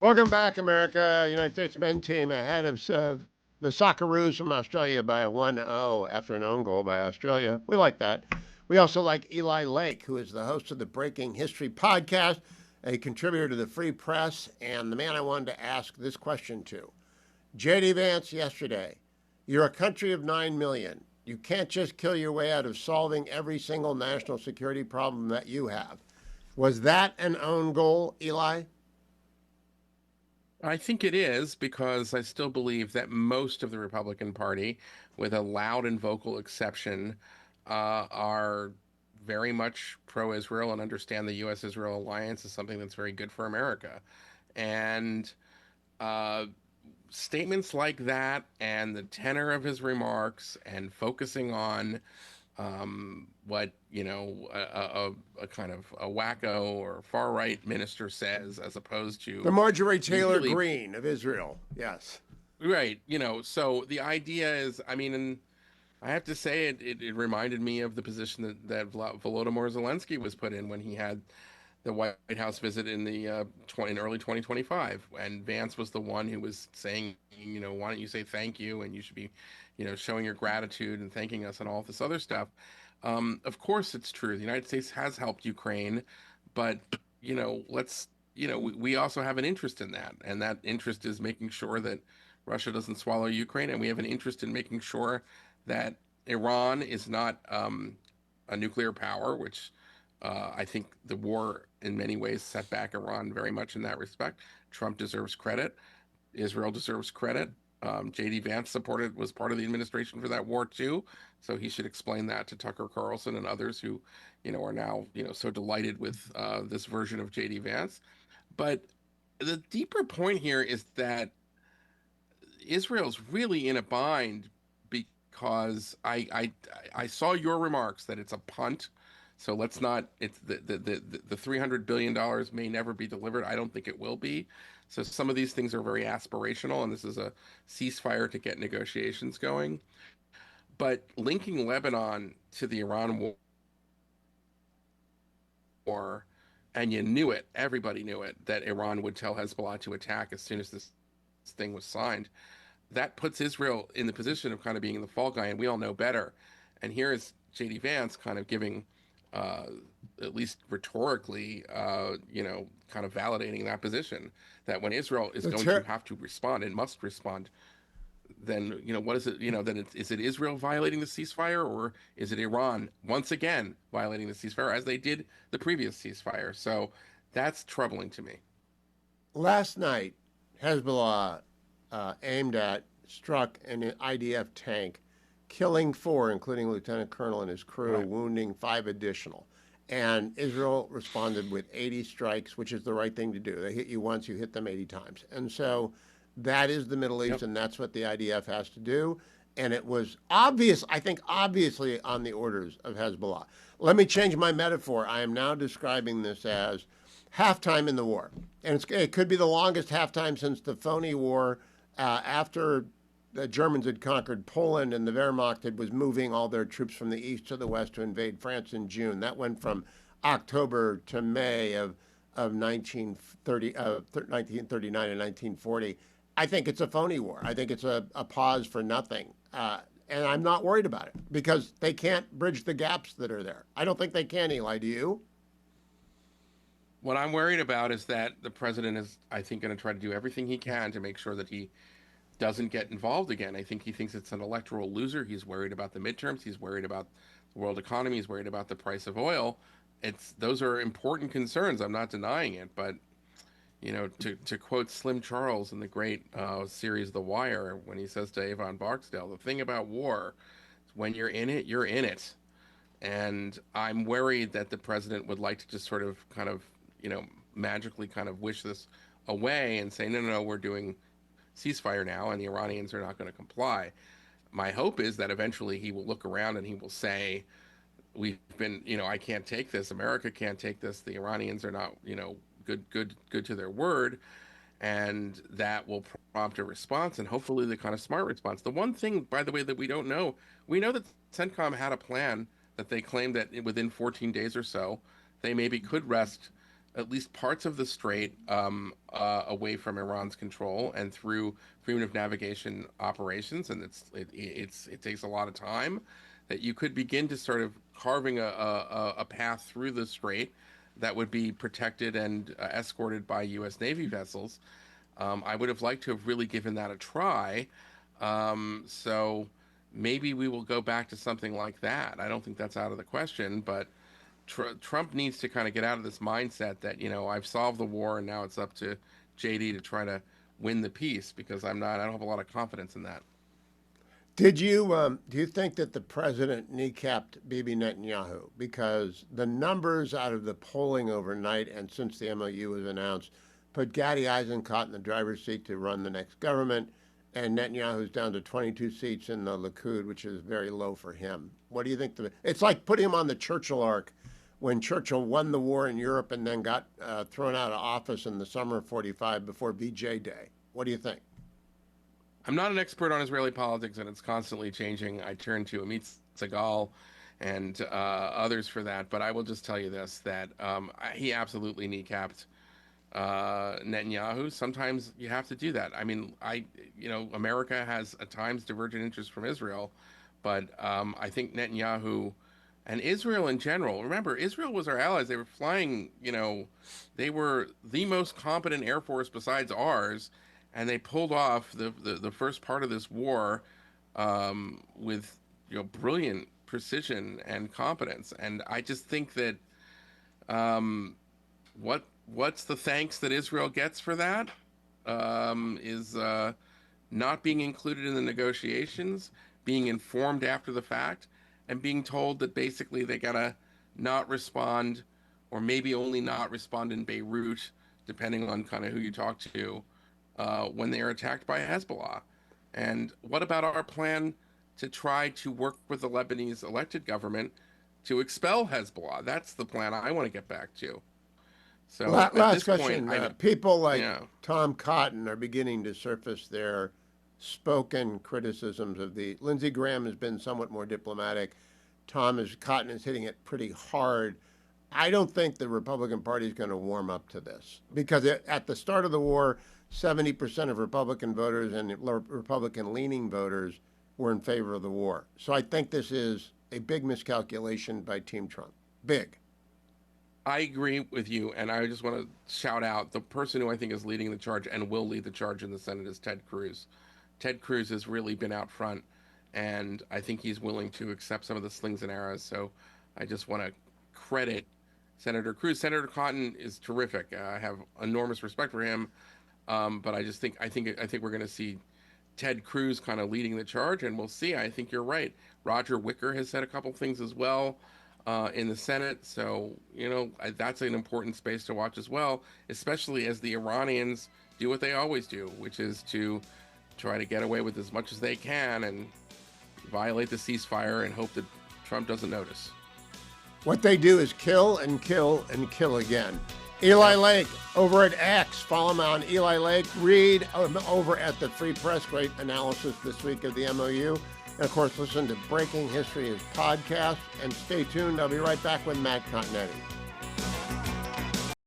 Welcome back, America. United States men's team ahead of the Socceroos from Australia by a 1-0 after an own goal by Australia. We like that. We also like Eli Lake, who is the host of the Breaking History podcast, a contributor to the Free Press, and the man I wanted to ask this question to. J.D. Vance yesterday. You're a country of 9 million. You can't just kill your way out of solving every single national security problem that you have. Was that an own goal, Eli? I think it is because I still believe that most of the Republican Party, with a loud and vocal exception, are very much pro-Israel and understand the U.S.-Israel alliance is something that's very good for America. And uh, statements like that and the tenor of his remarks and focusing on what a kind of a wacko or far right minister says, as opposed The to Marjorie Taylor really Greene of Israel. Yes. right. So the idea is, I mean, and I have to say it reminded me of the position that Volodymyr Zelensky was put in when he had the White House visit in the in early 2025, and Vance was the one who was saying, why don't you say thank you, and you should be, showing your gratitude and thanking us and all this other stuff. Of course, it's true. The United States has helped Ukraine, but let's we also have an interest in that, and that interest is making sure that Russia doesn't swallow Ukraine, and we have an interest in making sure that Iran is not a nuclear power, which I think the war in many ways set back Iran very much in that respect. Trump deserves credit. Israel deserves credit. J.D. Vance was part of the administration for that war too, so he should explain that to Tucker Carlson and others who, are now so delighted with this version of J.D. Vance. But the deeper point here is that Israel's really in a bind because I saw your remarks that it's a punt. So let's not. It's the $300 billion may never be delivered. I don't think it will be. So some of these things are very aspirational, and this is a ceasefire to get negotiations going. But linking Lebanon to the Iran war, and you knew it, everybody knew it, that Iran would tell Hezbollah to attack as soon as this thing was signed. That puts Israel in the position of kind of being the fall guy, and we all know better. And here is J.D. Vance kind of giving, uh, at least rhetorically, kind of validating that position that when Israel is The going to ter- have to respond and must respond, then what is it? Then is it Israel violating the ceasefire, or is it Iran once again violating the ceasefire as they did the previous ceasefire? So that's troubling to me. Last night, Hezbollah struck an IDF tank, killing four, including Lieutenant Colonel and his crew, Right. wounding five additional. And Israel responded with 80 strikes, which is the right thing to do. They hit you once, you hit them 80 times. And so that is the Middle East, Yep. and that's what the IDF has to do. And it was obvious, I think, obviously on the orders of Hezbollah. Let me change my metaphor. I am now describing this as halftime in the war. And it could be the longest halftime since the phony war after the Germans had conquered Poland and the Wehrmacht was moving all their troops from the east to the west to invade France in June. That went from October to May of 1939 and 1940. I think it's a phony war. I think it's a pause for nothing. And I'm not worried about it because they can't bridge the gaps that are there. I don't think they can, Eli. Do you? What I'm worried about is that the president is, I think, going to try to do everything he can to make sure that he doesn't get involved again. I think he thinks it's an electoral loser. He's worried about the midterms. He's worried about the world economy. He's worried about the price of oil. Those are important concerns. I'm not denying it, but to quote Slim Charles in the great series The Wire, when he says to Avon Barksdale, the thing about war is when you're in it, you're in it. And I'm worried that the president would like to just sort of kind of, magically kind of wish this away and say, no, no, no, we're doing ceasefire now, and the Iranians are not going to comply. My hope is that eventually he will look around and he will say, we've been, I can't take this. America can't take this. The Iranians are not, good to their word. And that will prompt a response, and hopefully the kind of smart response. The one thing, by the way, that we know that CENTCOM had a plan that they claimed that within 14 days or so, they maybe could wrest at least parts of the strait away from Iran's control and through freedom of navigation operations, and it takes a lot of time. That you could begin to sort of carving a path through the strait that would be protected and escorted by U.S. Navy vessels. I would have liked to have really given that a try. So maybe we will go back to something like that. I don't think that's out of the question, but Trump needs to kind of get out of this mindset that, I've solved the war and now it's up to JD to try to win the peace, because I don't have a lot of confidence in that. Do you think that the president kneecapped Bibi Netanyahu? Because the numbers out of the polling overnight and since the MOU was announced put Gadi Eisenkot in the driver's seat to run the next government, and Netanyahu's down to 22 seats in the Likud, which is very low for him. What do you think? It's like putting him on the Churchill arc when Churchill won the war in Europe and then got thrown out of office in the summer of 45 before VJ Day. What do you think? I'm not an expert on Israeli politics, and it's constantly changing. I turn to Amit Segal and others for that, but I will just tell you this: that he absolutely kneecapped Netanyahu. Sometimes you have to do that. I mean, America has at times divergent interests from Israel, but I think Netanyahu and Israel in general. Remember, Israel was our allies. They were flying. They were the most competent air force besides ours. And they pulled off the first part of this war with brilliant precision and competence. And I just think that what's the thanks that Israel gets for that is not being included in the negotiations, being informed after the fact, and being told that basically they gotta not respond, or maybe only not respond in Beirut, depending on kind of who you talk to. When they are attacked by Hezbollah. And what about our plan to try to work with the Lebanese elected government to expel Hezbollah? That's the plan I want to get back to. So last question. People like Tom Cotton are beginning to surface their spoken criticisms of the... Lindsey Graham has been somewhat more diplomatic. Cotton is hitting it pretty hard. I don't think the Republican Party is going to warm up to this, because at the start of the war, 70% of Republican voters and Republican-leaning voters were in favor of the war. So I think this is a big miscalculation by Team Trump. Big. I agree with you, and I just want to shout out the person who I think is leading the charge and will lead the charge in the Senate is Ted Cruz. Ted Cruz has really been out front, and I think he's willing to accept some of the slings and arrows. So I just want to credit Senator Cruz. Senator Cotton is terrific. I have enormous respect for him. But I think we're going to see Ted Cruz kind of leading the charge, and we'll see. I think you're right. Roger Wicker has said a couple things as well in the Senate, so that's an important space to watch as well, especially as the Iranians do what they always do, which is to try to get away with as much as they can and violate the ceasefire and hope that Trump doesn't notice. What they do is kill and kill and kill again. Eli Lake over at X. Follow him on Eli Lake. Read over at the Free Press. Great analysis this week of the MOU. And, of course, listen to Breaking History, his podcast. And stay tuned. I'll be right back with Matt Continetti.